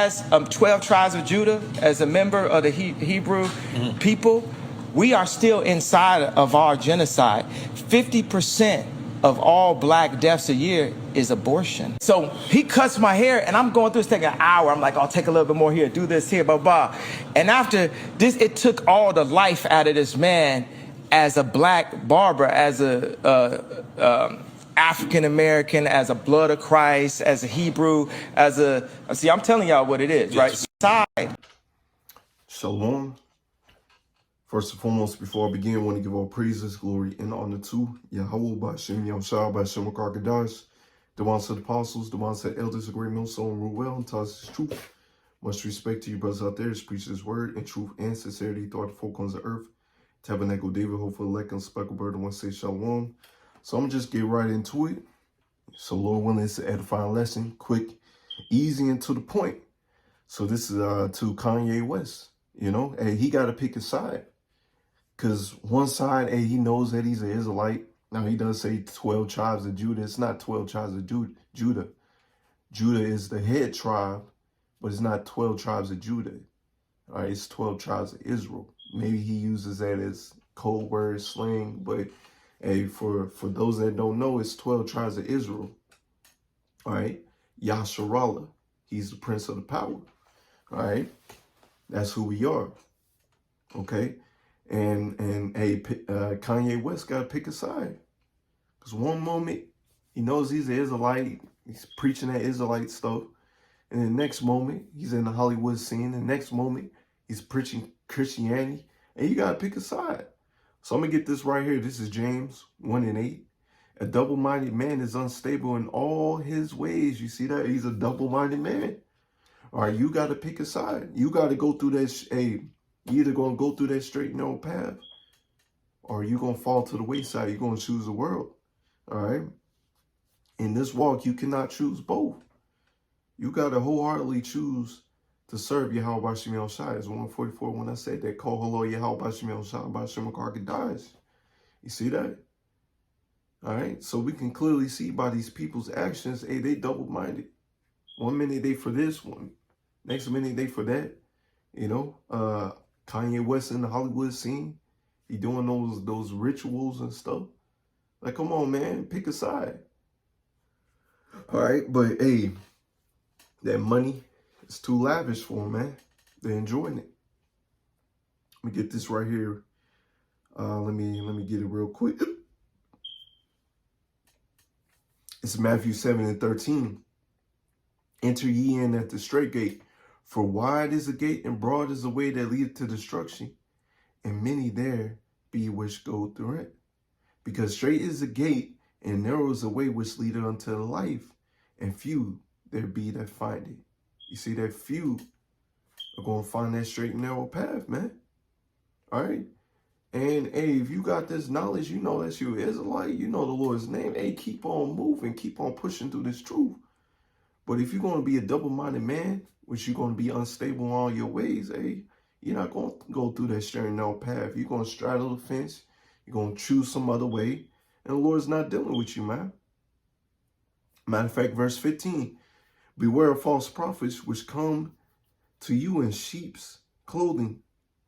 has 12 tribes of Judah as a member of the Hebrew people, we are still inside of our genocide. 50% of all black deaths a year is abortion. So he cuts my hair and I'm going through, it's taking an hour. I'm like, I'll take a little bit more here, do this here, blah, blah. And after this, it took all the life out of this man as a black barber, as a African-American, as a blood of Christ, as a Hebrew, as a, see, I'm telling y'all what it is, right? Shalom. First and foremost, before I begin, I want to give all praises, glory, and honor to Yahweh, Ba'Shem Yahshua, Ba'Shem Karkadash, the ones of the apostles, the ones of the elders, the great millstone, rule well, and tell us his truth. Much respect to you brothers out there, preach his word in truth and sincerity throughout the four corners of the earth. Tabernacle David, hopefully elect and speckled bird, and want to say shalom. So I'm going to just get right into it. So Lord willing, it's an edifying lesson, quick, easy, and to the point. So this is to Kanye West. You know, hey, he got to pick a side. Because one side, hey, he knows that he's an Israelite. Now, he does say 12 tribes of Judah. It's not 12 tribes of Judah. Judah is the head tribe, but it's not 12 tribes of Judah. All right, it's 12 tribes of Israel. Maybe he uses that as code word slang, but hey, for those that don't know, it's 12 tribes of Israel. All right, YASHARAHLA, he's the prince of the power. All right, that's who we are. Okay. And hey, Kanye West got to pick a side. Because one moment, he knows he's an Israelite. He's preaching that Israelite stuff. And the next moment, he's in the Hollywood scene. The next moment, he's preaching Christianity. And you got to pick a side. So I'm going to get this right here. This is James 1:8. A double-minded man is unstable in all his ways. You see that? He's a double-minded man. All right, you got to pick a side. You got to go through that, you either going to go through that straight and narrow path or you're going to fall to the wayside. You're going to choose the world. All right. In this walk, you cannot choose both. You got to wholeheartedly choose to serve Yahweh Ba'Shem Yahshua. It's 144 when I said that. Call hello Yahweh Ba'Shem Yahshua, Ba'Shem Karkadash. You see that? All right. So we can clearly see by these people's actions, hey, they double-minded. One minute they for this one. Next minute they for that. You know, Kanye West in the Hollywood scene, he doing those rituals and stuff. Like, come on, man, pick a side. All right, but hey, that money is too lavish for them, man. They're enjoying it. Let me get this right here. Let me get it real quick. It's Matthew 7:13. Enter ye in at the straight gate. For wide is the gate and broad is the way that leadeth to destruction, and many there be which go through it. Because straight is the gate and narrow is the way which leadeth unto life, and few there be that find it. You see that few are going to find that straight and narrow path, man. All right? And hey, if you got this knowledge, you know that you're Israelite, you know the Lord's name. Hey, keep on moving, keep on pushing through this truth. But if you're going to be a double-minded man, which you're going to be unstable in all your ways, hey, you're not going to go through that straight and narrow path. You're going to straddle the fence. You're going to choose some other way. And the Lord's not dealing with you, man. Matter of fact, verse 15. Beware of false prophets which come to you in sheep's clothing,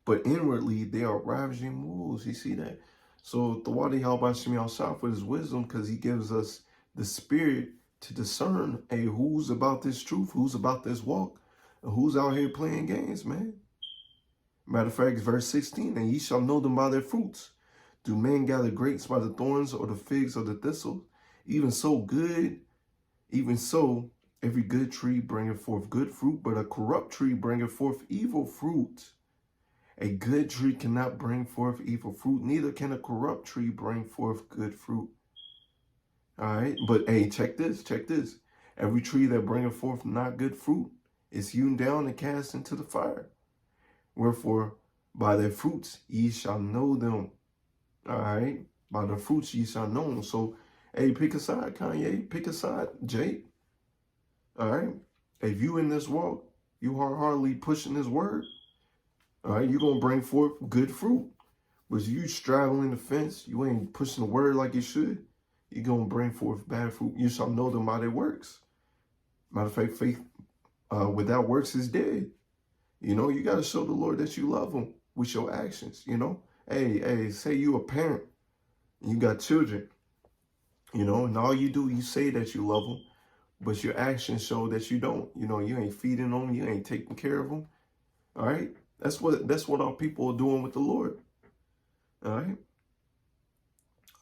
but inwardly they are ravaging wolves. You see that? So the water Ba'Shem Yahshua for his wisdom, because he gives us the spirit to discern, hey, who's about this truth, who's about this walk, and who's out here playing games, man. Matter of fact, verse 16, and ye shall know them by their fruits. Do men gather grapes by the thorns, or the figs or the thistle? Even so, every good tree bringeth forth good fruit, but a corrupt tree bringeth forth evil fruit. A good tree cannot bring forth evil fruit, neither can a corrupt tree bring forth good fruit. All right, but hey, check this. Every tree that bringeth forth not good fruit is hewn down and cast into the fire. Wherefore, by their fruits ye shall know them. All right, by the fruits ye shall know them. So, hey, pick a side, Kanye. Pick a side, Jake. All right, if you in this walk, you hardly pushing this word. All right, you're gonna bring forth good fruit. But you straddling the fence, you ain't pushing the word like you should. You're going to bring forth bad fruit. You shall know them by their works. Matter of fact, faith without works is dead. You know, you got to show the Lord that you love him with your actions, you know. Hey, say you a parent and you got children, you know, and all you do, you say that you love them, but your actions show that you don't. You know, you ain't feeding them, you ain't taking care of them. All right, that's what our people are doing with the Lord. All right,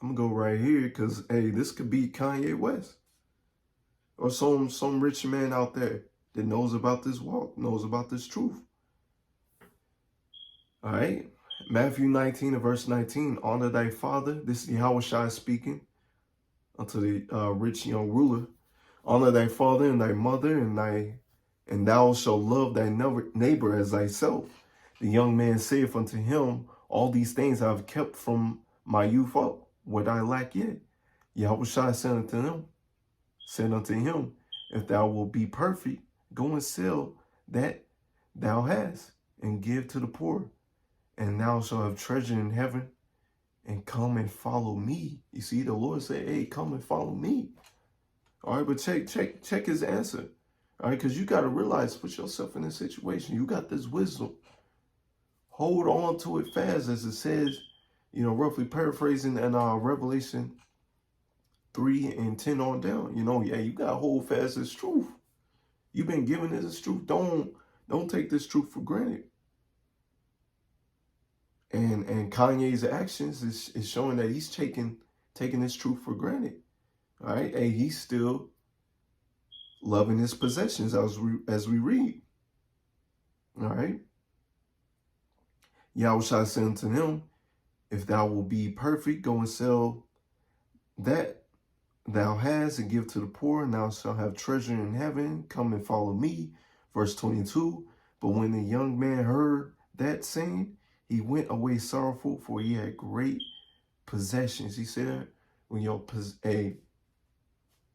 I'm gonna go right here because hey, this could be Kanye West or some rich man out there that knows about this walk, knows about this truth. All right, Matthew 19 and verse 19. Honor thy father. This is Yahushua speaking unto the rich young ruler. Honor thy father and thy mother, and thou shalt love thy neighbor as thyself. The young man saith unto him, all these things I have kept from my youth up. What I lack yet? Yahushua said unto him, if thou wilt be perfect, go and sell that thou hast, and give to the poor, and thou shalt have treasure in heaven, and come and follow me. You see, the Lord said, hey, come and follow me. All right, but check his answer. All right, because you got to realize, put yourself in this situation. You got this wisdom. Hold on to it fast, as it says, you know, roughly paraphrasing in Revelation 3 and 10 on down. You know, yeah, you got to hold fast this truth. You've been given this truth. Don't take this truth for granted. And Kanye's actions is showing that he's taking this truth for granted. All right, hey, he's still loving his possessions as we read. All right. Yahushua said unto him, if thou wilt be perfect, go and sell that thou hast and give to the poor, and thou shalt have treasure in heaven. Come and follow me. Verse 22. But when the young man heard that saying, he went away sorrowful, for he had great possessions. He said, when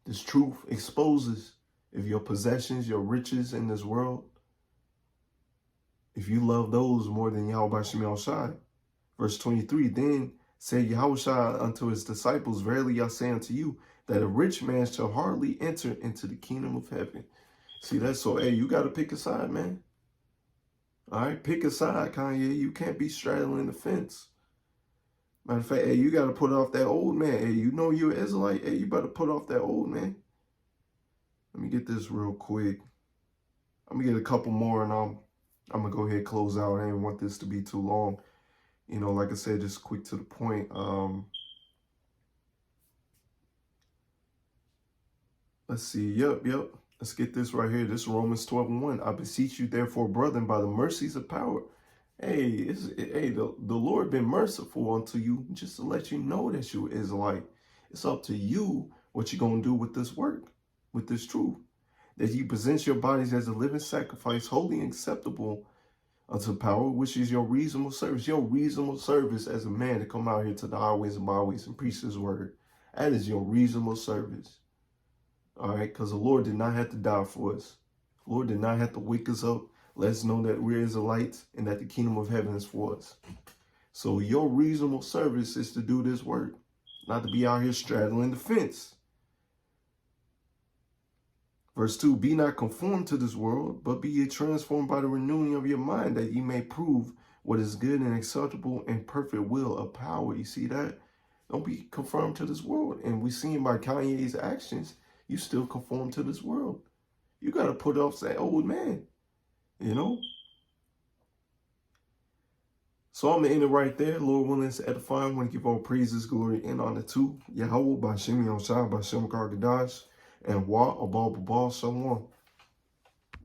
this truth exposes, if your possessions, your riches in this world, if you love those more than Yahushua, verse 23, then said Yahushua unto his disciples, verily I say unto you, that a rich man shall hardly enter into the kingdom of heaven. See that? So, hey, you got to pick a side, man. All right, pick a side, Kanye. You can't be straddling the fence. Matter of fact, hey, you got to put off that old man. Hey, you know you're an Israelite. Hey, you better put off that old man. Let me get this real quick. I'm going to get a couple more, and I'm going to go ahead and close out. I didn't want this to be too long. You know, like I said, just quick to the point. Let's see. Yep. Let's get this right here. This is Romans 12:1. I beseech you, therefore, brethren, by the mercies of power. Hey, the Lord been merciful unto you, just to let you know that you're Israelite. It's up to you what you're going to do with this work, with this truth. That you present your bodies as a living sacrifice, holy and acceptable unto power, which is your reasonable service. Your reasonable service as a man to come out here to the highways and byways and preach his word. That is your reasonable service. All right, because the Lord did not have to die for us. The Lord did not have to wake us up, let us know that we're Israelites and that the kingdom of heaven is for us. So your reasonable service is to do this work, not to be out here straddling the fence. Verse 2, be not conformed to this world, but be ye transformed by the renewing of your mind, that ye may prove what is good and acceptable and perfect will of power. You see that? Don't be conformed to this world. And we see by Kanye's actions, you still conform to this world. You got to put off that old man, you know? So I'm going to end it right there. Lord willing, it's edifying. I want to give all praises, glory, and honor to Yahweh, by Simeon Dominicans, by Issachar Mexicans, and YASHAMIAHLA. Shalom.